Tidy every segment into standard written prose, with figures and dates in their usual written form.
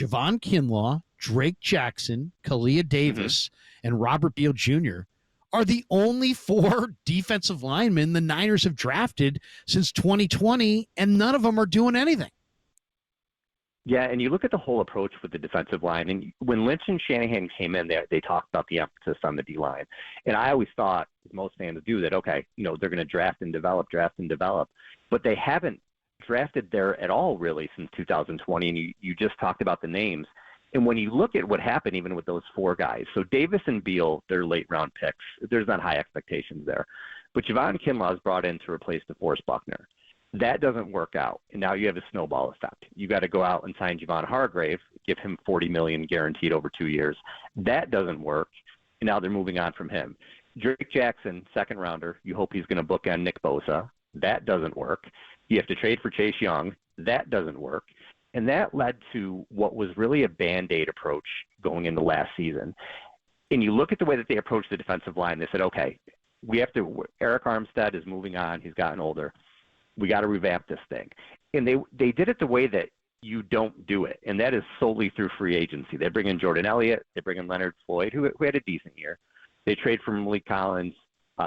Javon Kinlaw, Drake Jackson, Kalia Davis, and Robert Beal Jr. are the only 4 defensive linemen the Niners have drafted since 2020, and none of them are doing anything. Yeah, and you look at the whole approach with the defensive line, and when Lynch and Shanahan came in, they talked about the emphasis on the D-line. And I always thought, as most fans do, that, okay, they're going to draft and develop. But they haven't drafted there at all, really, since 2020, and you just talked about the names. And when you look at what happened even with those 4 guys, so Davis and Beal, they're late-round picks. There's not high expectations there. But Javon Kinlaw is brought in to replace DeForest Buckner. That doesn't work out, and now you have a snowball effect. You got to go out and sign Javon Hargrave, give him $40 million guaranteed over 2 years. That doesn't work, and now they're moving on from him. Drake Jackson, second rounder. You hope he's going to bookend Nick Bosa. That doesn't work. You have to trade for Chase Young. That doesn't work, and that led to what was really a Band-Aid approach going into last season. And you look at the way that they approached the defensive line. They said, okay, we have to. Eric Armstead is moving on. He's gotten older. We got to revamp this thing. And they did it the way that you don't do it, and that is solely through free agency. They bring in Jordan Elliott. They bring in Leonard Floyd, who had a decent year. They trade for Malik Collins.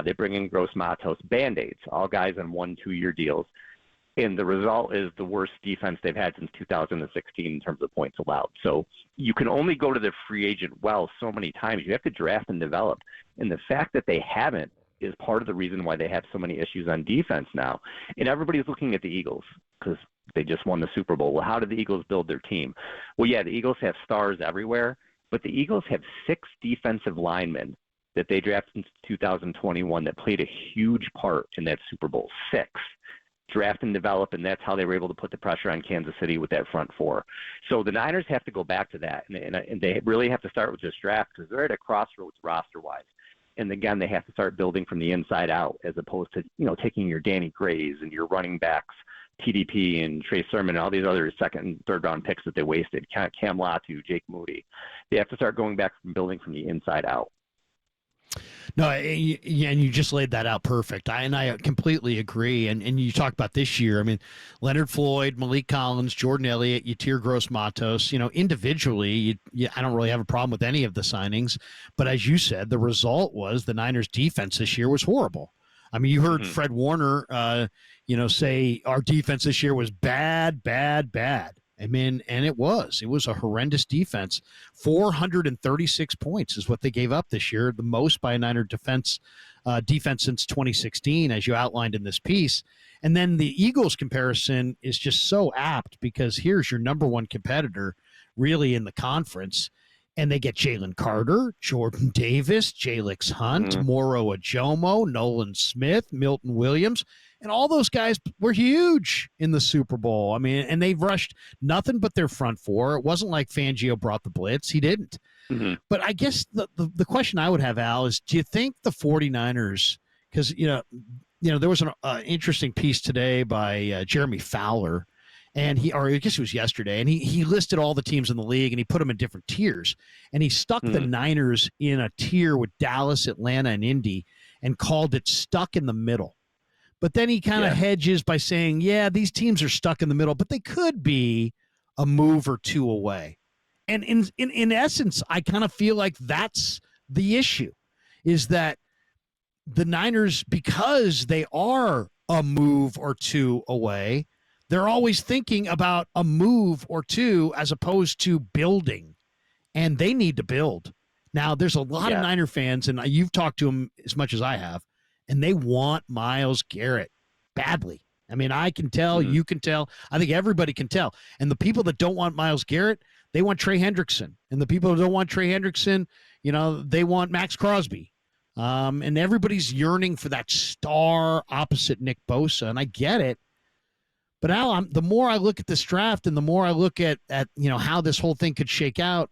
They bring in Gross Matos. Band-Aids, all guys on 1-2-year deals. And the result is the worst defense they've had since 2016 in terms of points allowed. So you can only go to the free agent well so many times. You have to draft and develop. And the fact that they haven't is part of the reason why they have so many issues on defense now. And everybody's looking at the Eagles because they just won the Super Bowl. Well, how did the Eagles build their team? Well, yeah, the Eagles have stars everywhere, but the Eagles have 6 defensive linemen that they drafted in 2021 that played a huge part in that Super Bowl. 6. Draft and develop, and that's how they were able to put the pressure on Kansas City with that front 4. So the Niners have to go back to that, and they really have to start with this draft because they're at a crossroads roster-wise. And again, they have to start building from the inside out as opposed to, taking your Danny Grays and your running backs, TDP and Trey Sermon and all these other second and third round picks that they wasted, Cam Latu, Jake Moody. They have to start going back from building from the inside out. No, and you just laid that out perfect. I completely agree. And you talk about this year. I mean, Leonard Floyd, Malik Collins, Jordan Elliott, Yetur Gross-Matos. Individually, I don't really have a problem with any of the signings. But as you said, the result was the Niners' defense this year was horrible. I mean, you heard Fred Warner, say our defense this year was bad, bad, bad. I mean, and it was a horrendous defense. 436 points is what they gave up this year, the most by a Niner defense since 2016, as you outlined in this piece. And then the Eagles comparison is just so apt because here's your number one competitor really in the conference. And they get Jalen Carter, Jordan Davis, Jalix Hunt, Moro Ajomo, Nolan Smith, Milton Williams. And all those guys were huge in the Super Bowl. I mean, and they've rushed nothing but their front 4. It wasn't like Fangio brought the blitz. He didn't. But I guess the question I would have, Al, is do you think the 49ers, because, there was an interesting piece today by Jeremy Fowler, and I guess it was yesterday, and he listed all the teams in the league, and he put them in different tiers. And he stuck the Niners in a tier with Dallas, Atlanta, and Indy and called it stuck in the middle. But then he kind of hedges by saying, yeah, these teams are stuck in the middle, but they could be a move or 2 away. And in essence, I kind of feel like that's the issue, is that the Niners, because they are a move or 2 away, they're always thinking about a move or 2 as opposed to building, and they need to build. Now, there's a lot of Niner fans, and you've talked to them as much as I have, and they want Myles Garrett badly. I mean, I can tell, you can tell, I think everybody can tell. And the people that don't want Myles Garrett, they want Trey Hendrickson. And the people who don't want Trey Hendrickson, they want Max Crosby. And everybody's yearning for that star opposite Nick Bosa, and I get it. But Al, the more I look at this draft and the more I look at how this whole thing could shake out,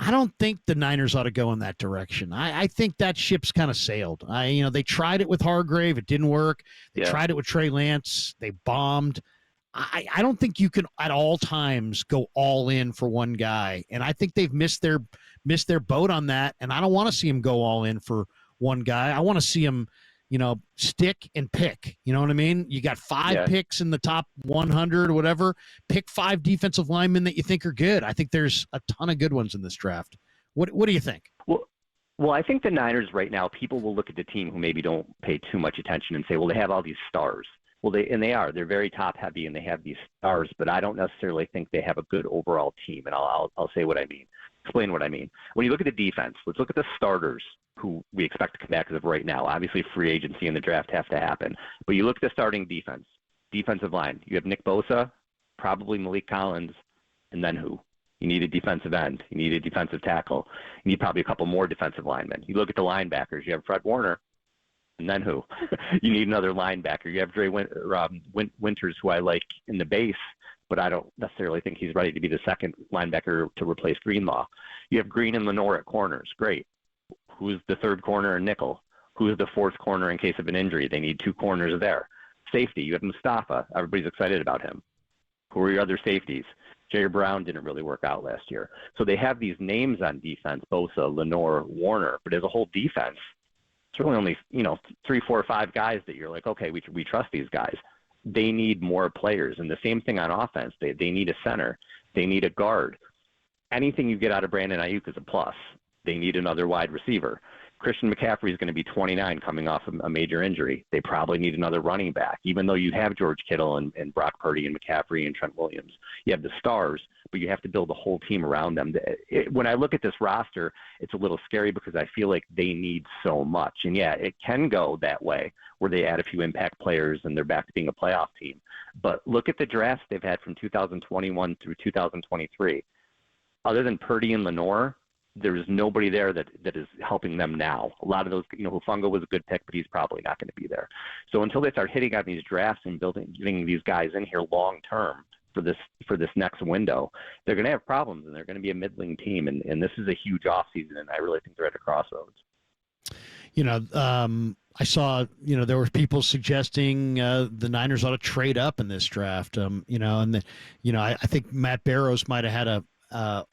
I don't think the Niners ought to go in that direction. I think that ship's kind of sailed. They tried it with Hargrave. It didn't work. They tried it with Trey Lance. They bombed. I don't think you can at all times go all in for one guy. And I think they've missed their boat on that. And I don't want to see them go all in for one guy. I want to see them stick and pick. You know what I mean? You got 5 Yeah. picks in the top 100 or whatever. Pick 5 defensive linemen that you think are good. I think there's a ton of good ones in this draft. What do you think? Well, I think the Niners right now, people will look at the team who maybe don't pay too much attention and say, well, they have all these stars. Well, they're very top heavy and they have these stars, but I don't necessarily think they have a good overall team. And I'll say what I mean. Explain what I mean. When you look at the defense, let's look at the starters who we expect to come back as of right now. Obviously, free agency and the draft have to happen. But you look at the starting defensive line. You have Nick Bosa, probably Malik Collins, and then who? You need a defensive end. You need a defensive tackle. You need probably a couple more defensive linemen. You look at the linebackers. You have Fred Warner, and then who? You need another linebacker. You have Dre Winters, who I like in the base, but I don't necessarily think he's ready to be the second linebacker to replace Greenlaw. You have Green and Lenore at corners. Great. Who's the third corner and nickel? Who's the fourth corner in case of an injury? They need 2 corners there. Safety. You have Mustafa. Everybody's excited about him. Who are your other safeties? Jerry Brown didn't really work out last year. So they have these names on defense, Bosa, Lenore, Warner, but as a whole defense, it's really only, 3, 4, 5 guys that you're like, okay, we trust these guys. They need more players. And the same thing on offense. They need a center. They need a guard. Anything you get out of Brandon Ayuk is a plus. They need another wide receiver. Christian McCaffrey is going to be 29 coming off a major injury. They probably need another running back, even though you have George Kittle and Brock Purdy and McCaffrey and Trent Williams. You have the stars, but you have to build a whole team around them. When I look at this roster, it's a little scary because I feel like they need so much. And, yeah, it can go that way where they add a few impact players and they're back to being a playoff team. But look at the drafts they've had from 2021 through 2023. Other than Purdy and Lenore, there's nobody there that is helping them now. A lot of those, Hufanga was a good pick, but he's probably not going to be there. So until they start hitting on these drafts and getting these guys in here long term for this next window, they're going to have problems and they're going to be a middling team. And this is a huge offseason, and I really think they're at a crossroads. I saw, there were people suggesting the Niners ought to trade up in this draft. I think Matt Barrows might have had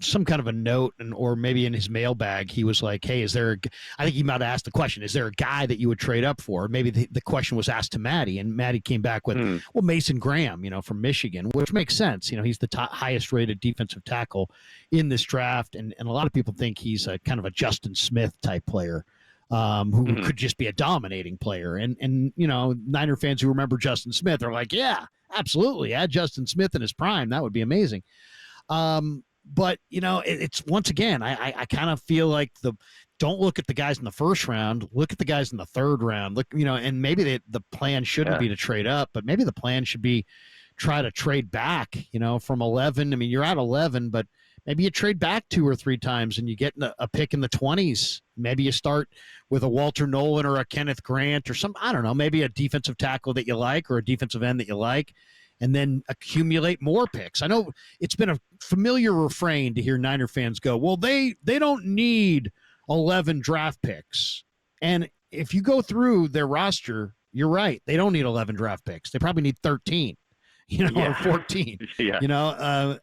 some kind of a note or maybe in his mailbag, he was like, hey, I think he might have asked the question, is there a guy that you would trade up for? Maybe the question was asked to Maddie, and Maddie came back with, well, Mason Graham, from Michigan, which makes sense. He's the highest rated defensive tackle in this draft. And a lot of people think he's a kind of a Justin Smith type player. Who could just be a dominating player. And Niner fans who remember Justin Smith are like, yeah, absolutely. Add Justin Smith in his prime. That would be amazing. But, it's once again, I kind of feel like don't look at the guys in the first round, look at the guys in the third round, look, and maybe the plan shouldn't be to trade up, but maybe the plan should be try to trade back, from 11. I mean, you're at 11, but maybe you trade back 2 or 3 times and you get a pick in the 20s. Maybe you start with a Walter Nolan or a Kenneth Grant or I don't know, maybe a defensive tackle that you like or a defensive end that you like, and then accumulate more picks. I know it's been a familiar refrain to hear Niner fans go, well, they don't need 11 draft picks. And if you go through their roster, you're right. They don't need 11 draft picks. They probably need 13. Or 14, and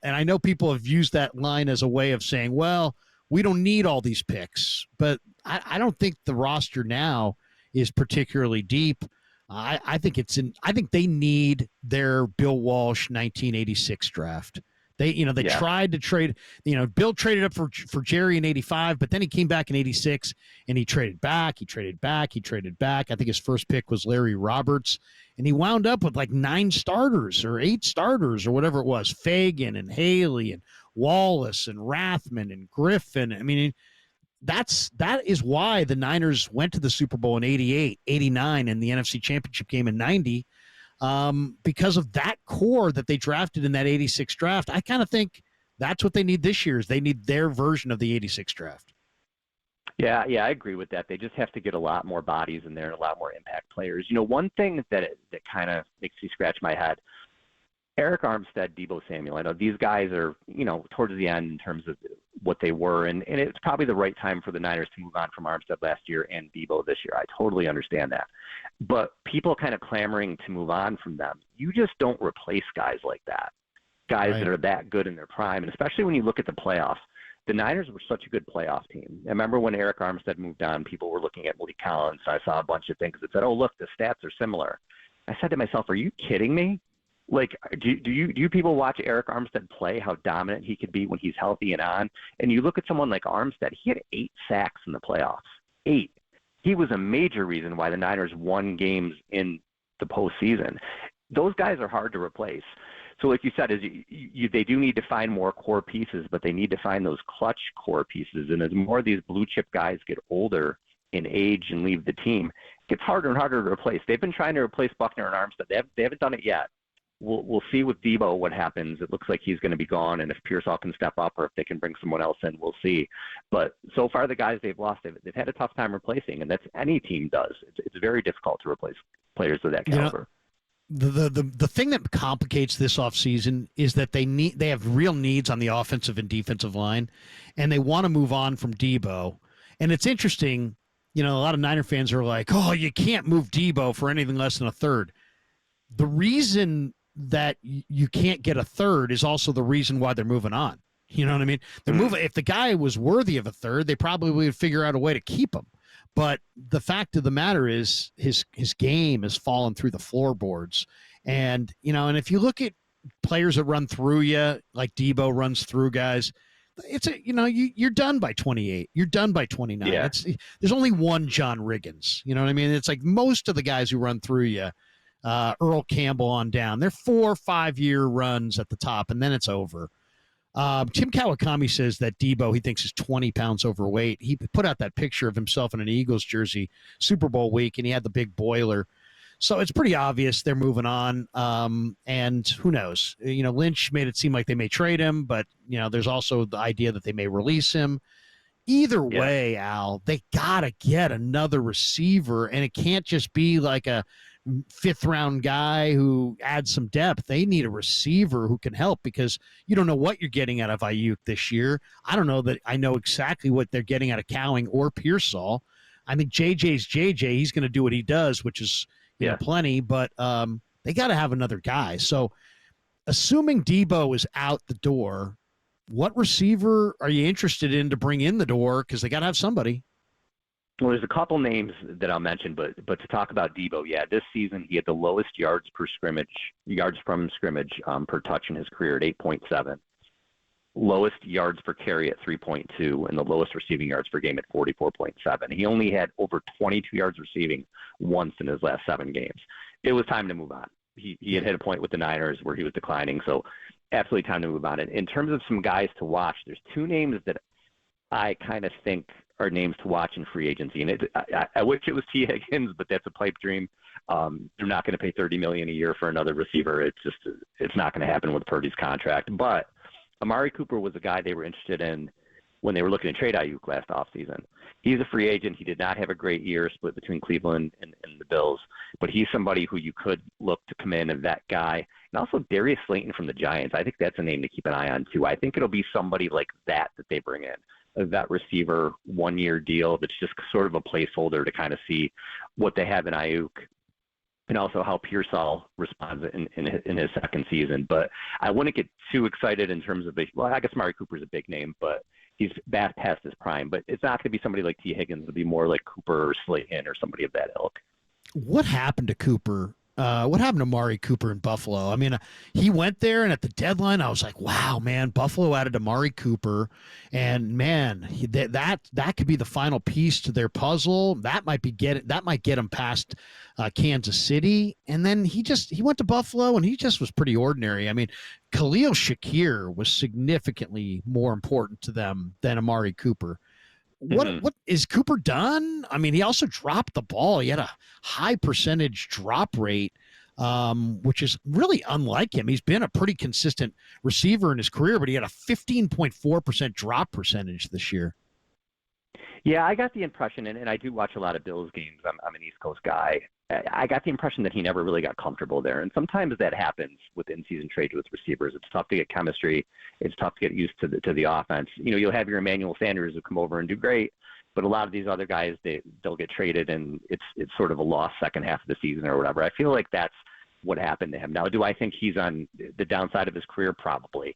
I know people have used that line as a way of saying, well, we don't need all these picks, but I don't think the roster now is particularly deep. I think I think they need their Bill Walsh 1986 draft. They tried to trade, Bill traded up for Jerry in 85, but then he came back in 86 and he traded back. I think his first pick was Larry Roberts, and he wound up with like 9 starters or 8 starters or whatever it was, Fagan and Haley and Wallace and Rathman and Griffin. I mean, that is why the Niners went to the Super Bowl in 88, 89, and the NFC Championship game in 90. Because of that core that they drafted in that 86 draft. I kind of think that's what they need this year is they need their version of the 86 draft. Yeah, I agree with that. They just have to get a lot more bodies in there and a lot more impact players. One thing that kind of makes me scratch my head, Eric Armstead, Deebo Samuel, I know these guys are, towards the end in terms of what they were, and it's probably the right time for the Niners to move on from Armstead last year and Deebo this year. I totally understand that. But people kind of clamoring to move on from them. You just don't replace guys like that, guys that are that good in their prime, and especially when you look at the playoffs. the Niners were such a good playoff team. I remember when Eric Armstead moved on, people were looking at Malik Collins. I saw a bunch of things that said, "Oh, look, the stats are similar." I said to myself, "Are you kidding me? Like, do you people watch Eric Armstead play? How dominant he could be when he's healthy and on? And you look at someone like Armstead; he had 8 sacks in the playoffs. 8. He was a major reason why the Niners won games in the postseason. Those guys are hard to replace. So, like you said, they do need to find more core pieces, but they need to find those clutch core pieces. And as more of these blue chip guys get older in age and leave the team, it gets harder and harder to replace. They've been trying to replace Buckner and Armstead. They haven't done it yet. We'll see with Debo what happens. It looks like he's going to be gone, and if Pearsall can step up or if they can bring someone else in, we'll see. But so far, the guys they've lost, they've had a tough time replacing, and that's any team does. It's very difficult to replace players of that caliber. The thing that complicates this offseason is that they have real needs on the offensive and defensive line, and they want to move on from Debo. And it's interesting, a lot of Niner fans are like, "Oh, you can't move Debo for anything less than a third." The reason that you can't get a third is also the reason why they're moving on. You know what I mean? They're moving. If the guy was worthy of a third, they probably would figure out a way to keep him. But the fact of the matter is his game has fallen through the floorboards. And, and if you look at players that run through you, like Debo runs through guys, you're done by 28. You're done by 29. Yeah. There's only one John Riggins. You know what I mean? It's like most of the guys who run through you, Earl Campbell on down, they're 4 or 5 year runs at the top, and then it's over. Tim Kawakami says that Debo, he thinks, is 20 pounds overweight. He put out that picture of himself in an Eagles jersey Super Bowl week, and he had the big boiler. So it's pretty obvious they're moving on. And who knows? Lynch made it seem like they may trade him, but, there's also the idea that they may release him. Either way, Al, they got to get another receiver, and it can't just be like a 5th round guy who adds some depth. They need a receiver who can help, because you don't know what you're getting out of Ayuk this year. I don't know that I know exactly what they're getting out of Cowing or Pearsall. I think JJ's JJ. He's going to do what he does, which is plenty, but they got to have another guy. So assuming Debo is out the door, what receiver are you interested in to bring in the door? Because they got to have somebody. Well, there's a couple names that I'll mention, but to talk about Debo, this season he had the lowest yards from scrimmage per touch in his career at 8.7, lowest yards per carry at 3.2, and the lowest receiving yards per game at 44.7. He only had over 22 yards receiving once in his last 7 games. It was time to move on. He had hit a point with the Niners where he was declining, so absolutely time to move on. And in terms of some guys to watch, there's 2 names that I kind of think are names to watch in free agency. And I wish it was T. Higgins, but that's a pipe dream. They're not going to pay $30 million a year for another receiver. It's not going to happen with Purdy's contract. But Amari Cooper was a guy they were interested in when they were looking to trade Ayuk last offseason. He's a free agent. He did not have a great year split between Cleveland and the Bills, but he's somebody who you could look to come in and that guy. And also Darius Slayton from the Giants. I think that's a name to keep an eye on too. I think it'll be somebody like that they bring in. That receiver 1-year deal that's just sort of a placeholder to kind of see what they have in Ayuk and also how Pearsall responds in his second season. But I wouldn't get too excited in terms of I guess Amari Cooper's a big name, but he's past his prime. But it's not going to be somebody like T. Higgins. It'll be more like Cooper or Slayton or somebody of that ilk. What happened to Cooper? What happened to Amari Cooper in Buffalo? I mean, he went there, and at the deadline, I was like, "Wow, man!" Buffalo added Amari Cooper, and man, that could be the final piece to their puzzle. That might get him past Kansas City, and then he went to Buffalo, and he just was pretty ordinary. I mean, Khalil Shakir was significantly more important to them than Amari Cooper. What is Cooper done? I mean, he also dropped the ball. He had a high percentage drop rate, which is really unlike him. He's been a pretty consistent receiver in his career, but he had a 15.4% drop percentage this year. Yeah, I got the impression, and I do watch a lot of Bills games. I'm an East Coast guy. I got the impression that he never really got comfortable there. And sometimes that happens with in-season trades with receivers. It's tough to get chemistry. It's tough to get used to the offense. You'll have your Emmanuel Sanders who come over and do great, but a lot of these other guys, they'll get traded, and it's sort of a lost second half of the season or whatever. I feel like that's what happened to him. Now, do I think he's on the downside of his career? Probably.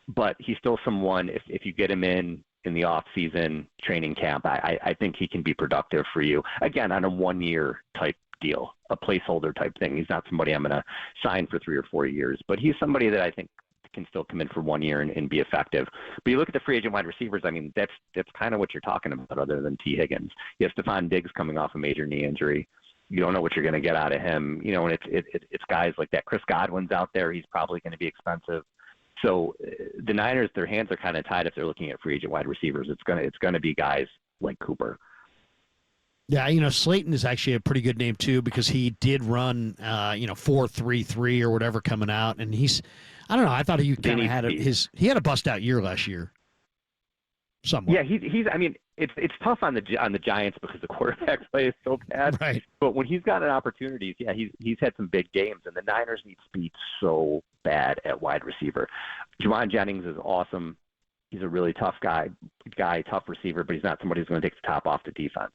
But he's still someone, if you get him in in the off-season training camp, I think he can be productive for you. Again, on a one-year type deal, a placeholder type thing. He's not somebody I'm going to sign for 3 or 4 years, but he's somebody that I think can still come in for 1 year and be effective. But you look at the free agent wide receivers, I mean, that's kind of what you're talking about other than T. Higgins. You have Stephon Diggs coming off a major knee injury. You don't know what you're going to get out of him, you know, and it's guys like that. Chris Godwin's out there. He's probably going to be expensive. So the Niners, their hands are kind of tied if they're looking at free agent wide receivers. It's going to be guys like Cooper. Yeah, you know, Slayton is actually a pretty good name too because he did run, 4.33 or whatever coming out, and I don't know. I thought he kind of had he had a bust out year last year. Somewhat. Yeah, he's. I mean, it's tough on the Giants because the quarterback play is so bad. Right. But when he's gotten opportunities, yeah, he's had some big games, and the Niners need speed so bad at wide receiver. Juwan Jennings is awesome. He's a really tough guy, tough receiver, but he's not somebody who's going to take the top off the defense.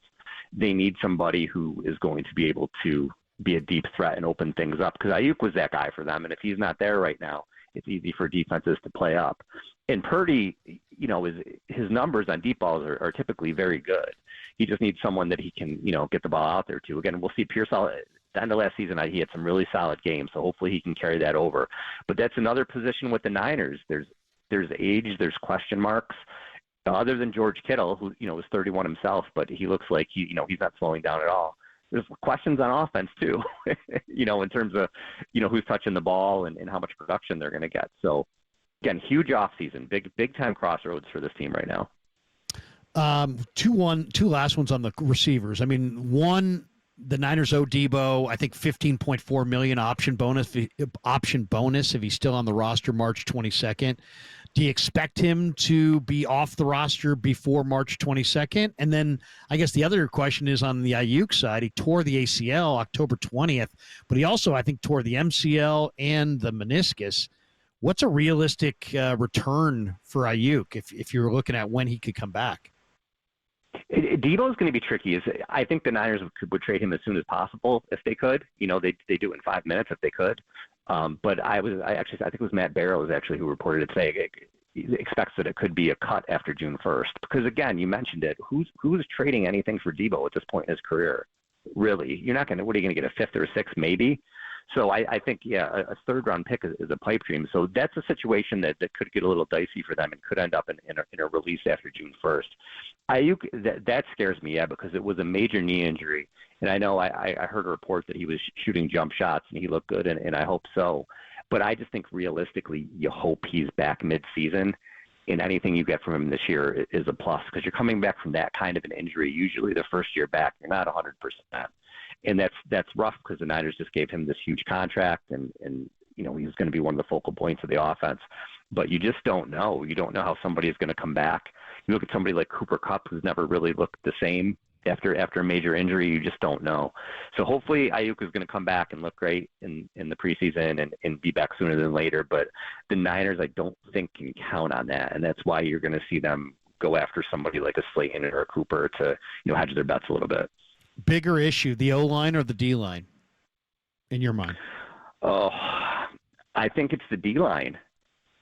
They need somebody who is going to be able to be a deep threat and open things up because Ayuk was that guy for them, and if he's not there right now, it's easy for defenses to play up. And Purdy, you know, his numbers on deep balls are typically very good. He just needs someone that he can, you know, get the ball out there to. Again, we'll see Pearsall at the end of last season. He had some really solid games, so hopefully he can carry that over. But that's another position with the Niners. There's age, there's question marks. Other than George Kittle, who, you know, is 31 himself, but he looks like he's not slowing down at all. There's questions on offense too, you know, in terms of, you know, who's touching the ball and how much production they're going to get. So again, huge offseason, big time crossroads for this team right now. Two last ones on the receivers. I mean, one, the Niners owe Debo, I think $15.4 million option bonus if he's still on the roster March 22nd. Do you expect him to be off the roster before March 22nd? And then I guess the other question is on the Ayuk side. He tore the ACL October 20th, but he also, I think, tore the MCL and the meniscus. What's a realistic return for Ayuk if you're looking at when he could come back? Debo is going to be tricky. I think the Niners would trade him as soon as possible if they could. You know, they do it in 5 minutes if they could. But I think it was Matt Barrows actually who reported it today. He expects that it could be a cut after June 1st. Because again, you mentioned it. Who's trading anything for Debo at this point in his career? Really, you're not going to. What are you going to get, a fifth or a sixth maybe? So I think, yeah, a third-round pick is a pipe dream. So that's a situation that could get a little dicey for them and could end up in a release after June 1st. Ayuk, that scares me, yeah, because it was a major knee injury. And I know I heard a report that he was shooting jump shots, and he looked good, and I hope so. But I just think realistically, you hope he's back mid-season, and anything you get from him this year is a plus because you're coming back from that kind of an injury. Usually the first year back, you're not 100%. And that's rough because the Niners just gave him this huge contract, and you know he's going to be one of the focal points of the offense. But you just don't know. You don't know how somebody is going to come back. You look at somebody like Cooper Kupp, who's never really looked the same after a major injury. You just don't know. So hopefully Ayuk is going to come back and look great in the preseason and be back sooner than later. But the Niners, I don't think, can count on that, and that's why you're going to see them go after somebody like a Slayton or a Cooper to hedge their bets a little bit. Bigger issue, the O-line or the D-line, in your mind? Oh, I think it's the D-line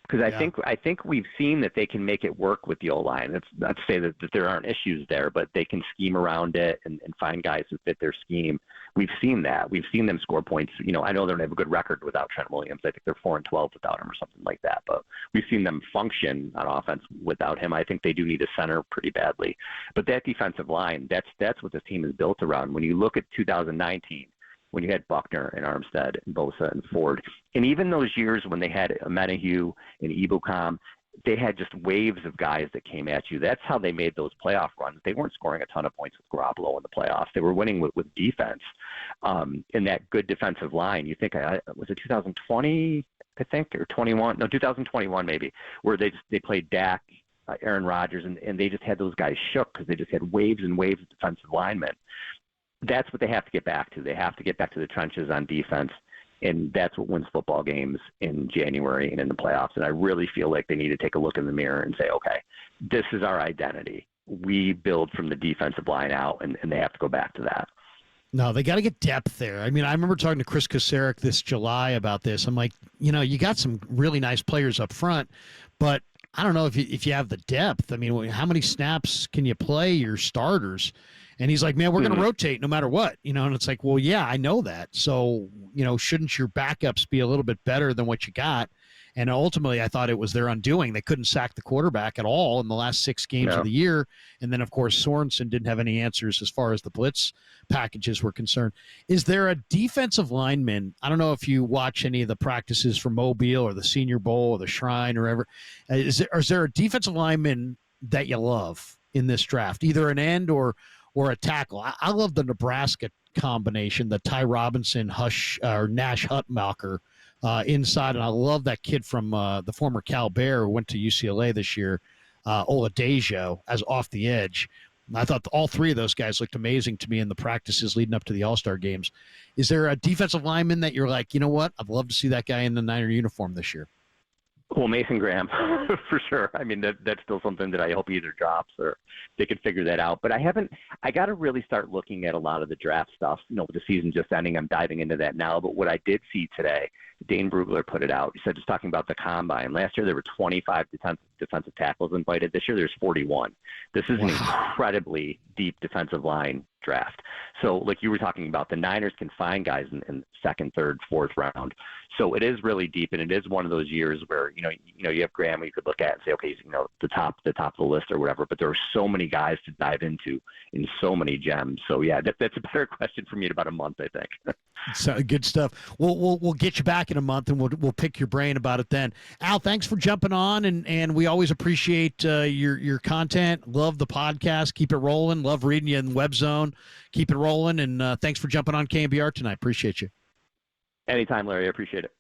because I think we've seen that they can make it work with the O-line. That's not to say that there aren't issues there, but they can scheme around it and find guys who fit their scheme. We've seen that. We've seen them score points. You know, I know they don't have a good record without Trent Williams. I think they're 4-12 without him or something like that. But we've seen them function on offense without him. I think they do need a center pretty badly. But that defensive line, that's what this team is built around. When you look at 2019, when you had Buckner and Armstead and Bosa and Ford, and even those years when they had Menahue and Ebukam, they had just waves of guys that came at you. That's how they made those playoff runs. They weren't scoring a ton of points with Garoppolo in the playoffs. They were winning with defense in that good defensive line. You think, was it 2020, I think, or 21? No, 2021 maybe, where they played Dak, Aaron Rodgers, and they just had those guys shook because they just had waves and waves of defensive linemen. That's what they have to get back to. They have to get back to the trenches on defense. And that's what wins football games in January and in the playoffs. And I really feel like they need to take a look in the mirror and say, okay, this is our identity. We build from the defensive line out, and they have to go back to that. No, they got to get depth there. I mean, I remember talking to Chris Kocurek this July about this. I'm like, you got some really nice players up front, but I don't know if you have the depth. I mean, how many snaps can you play your starters? And he's like, man, we're going to rotate no matter what, and it's like, well, yeah, I know that. So, shouldn't your backups be a little bit better than what you got? And ultimately, I thought it was their undoing. They couldn't sack the quarterback at all in the last 6 games of the year. And then, of course, Sorensen didn't have any answers as far as the blitz packages were concerned. Is there a defensive lineman? I don't know if you watch any of the practices from Mobile or the Senior Bowl or the Shrine or ever. Is there a defensive lineman that you love in this draft, either an end or a tackle? I love the Nebraska combination, the Ty Robinson, or Nash Hutmacher inside, and I love that kid from the former Cal Bear who went to UCLA this year, Oladejo, as off the edge. I thought all 3 of those guys looked amazing to me in the practices leading up to the All-Star games. Is there a defensive lineman that you're like, you know what, I'd love to see that guy in the Niner uniform this year? Well, Mason Graham, for sure. I mean, that's still something that I hope either drops or they could figure that out. But I got to really start looking at a lot of the draft stuff. With the season just ending, I'm diving into that now. But what I did see today, Dane Brugler put it out. He said, just talking about the combine. Last year, there were 25 defensive tackles invited. This year, there's 41. This is an incredibly deep defensive line draft. So, like you were talking about, the Niners can find guys in second, third, fourth round. So it is really deep, and it is one of those years where you have Graham you could look at and say, okay, he's the top of the list or whatever. But there are so many guys to dive into in so many gems. So yeah, that's a better question for me in about a month, I think. So good stuff. We'll get you back in a month, and we'll pick your brain about it then. Al, thanks for jumping on, and we always appreciate your content. Love the podcast. Keep it rolling. Love reading you in Web Zone. Keep it rolling, and thanks for jumping on KNBR tonight. Appreciate you. Anytime, Larry. I appreciate it.